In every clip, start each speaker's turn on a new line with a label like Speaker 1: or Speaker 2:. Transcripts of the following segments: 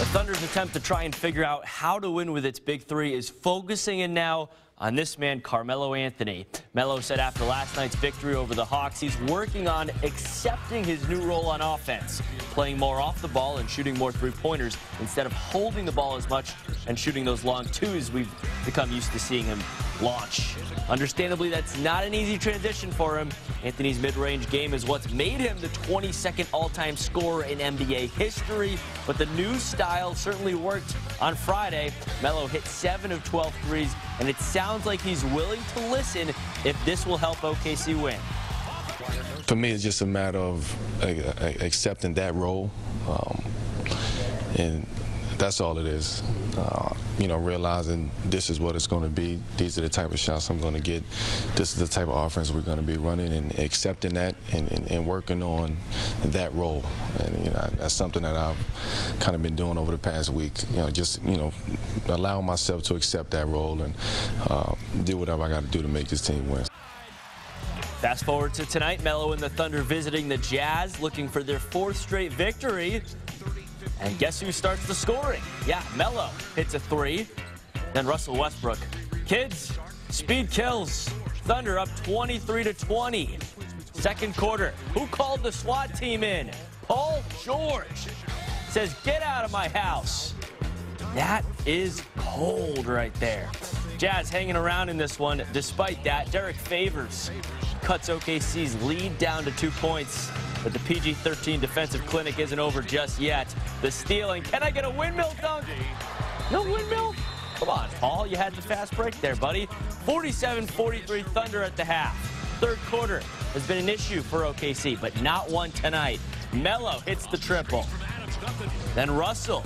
Speaker 1: The Thunder's attempt to try and figure out how to win with its big three is focusing in now on this man, Carmelo Anthony. Melo said after last night's victory over the Hawks, he's working on accepting his new role on offense, playing more off the ball and shooting more three-pointers instead of holding the ball as much and shooting those long twos we've become used to seeing him launch. Understandably, that's not an easy transition for him. Anthony's mid-range game is what's made him the 22nd all-time scorer in NBA history, but the new style certainly worked on Friday. Melo hit 7 of 12 threes, and it sounds like he's willing to listen if this will help OKC win.
Speaker 2: For me, it's just a matter of accepting that role, and that's all it is. You know, realizing this is what it's going to be. These are the type of shots I'm going to get. This is the type of offense we're going to be running, and accepting that and working on that role. And, you know, that's something that I've kind of been doing over the past week. You know, just, you know, allowing myself to accept that role and do whatever I got to do to make this team win.
Speaker 1: Fast forward to tonight, Melo and the Thunder visiting the Jazz, looking for their 4th straight victory. And guess who starts the scoring? Yeah, Melo hits a 3. Then Russell Westbrook. Kids, speed kills. Thunder up 23-20. Second quarter. Who called the SWAT team in? Paul George says, "Get out of my house." That is cold right there. Jazz hanging around in this one. Despite that, Derek Favors cuts OKC's lead down to 2 points. But the PG-13 defensive clinic isn't over just yet. The stealing. Can I get a windmill dunk? No windmill? Come on, Paul. You had the fast break there, buddy. 47-43 Thunder at the half. Third quarter has been an issue for OKC, but not one tonight. Melo hits the triple. Then Russell.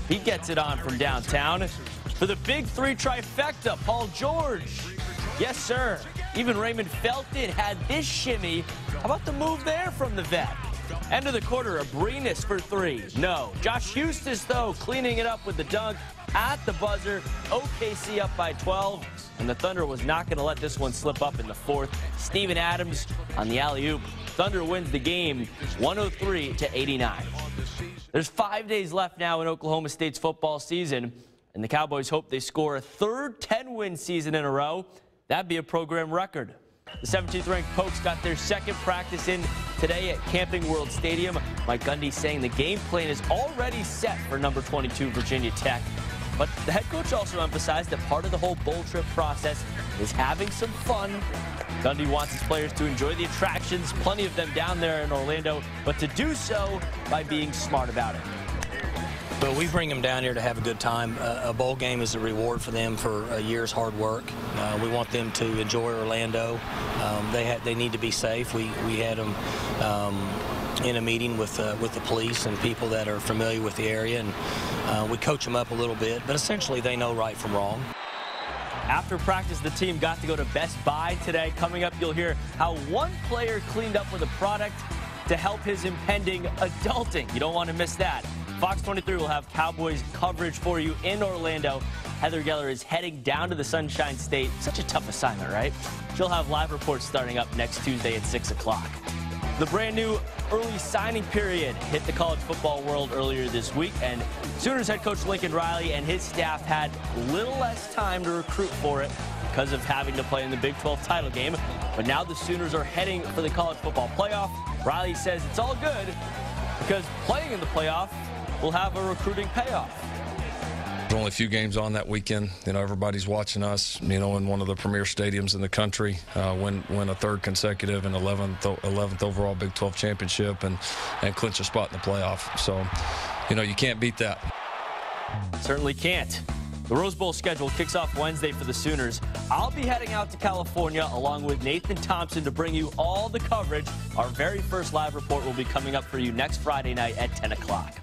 Speaker 1: He gets it on from downtown. For the big three trifecta, Paul George. Yes, sir. Even Raymond Felton had this shimmy. How about the move there from the vet? End of the quarter, Abrinas for 3. No. Josh Huestis, though, cleaning it up with the dunk at the buzzer. OKC up by 12, and the Thunder was not going to let this one slip up in the 4th. Steven Adams on the alley-oop. Thunder wins the game 103-89. There's 5 days left now in Oklahoma State's football season, and the Cowboys hope they score a third 10-win season in a row. That'd be a program record. The 17th-ranked Pokes got their second practice in today at Camping World Stadium. Mike Gundy saying the game plan is already set for number 22 Virginia Tech. But the head coach also emphasized that part of the whole bowl trip process is having some fun. Gundy wants his players to enjoy the attractions, plenty of them down there in Orlando, but to do so by being smart about it.
Speaker 3: But we bring them down here to have a good time. A bowl game is a reward for them for a year's hard work. We want them to enjoy Orlando. They need to be safe. We had them in a meeting with the police and people that are familiar with the area, and we coach them up a little bit. But essentially, they know right from wrong.
Speaker 1: After practice, the team got to go to Best Buy today. Coming up, you'll hear how one player cleaned up with a product to help his impending adulting. You don't want to miss that. FOX23 will have Cowboys coverage for you in Orlando. Heather Geller is heading down to the Sunshine State. Such a tough assignment, right? She'll have live reports starting up next Tuesday at 6 o'clock. The brand new early signing period hit the college football world earlier this week, and Sooners head coach Lincoln Riley and his staff had little less time to recruit for it because of having to play in the Big 12 title game. But now the Sooners are heading for the college football playoff. Riley says it's all good because playing in the playoff will have a recruiting payoff.
Speaker 4: There's only a few games on that weekend. You know, everybody's watching us, you know, in one of the premier stadiums in the country, win a 3rd consecutive and 11th overall Big 12 championship and clinch a spot in the playoff. So, you know, you can't beat that.
Speaker 1: Certainly can't. The Rose Bowl schedule kicks off Wednesday for the Sooners. I'll be heading out to California along with Nathan Thompson to bring you all the coverage. Our very first live report will be coming up for you next Friday night at 10 o'clock.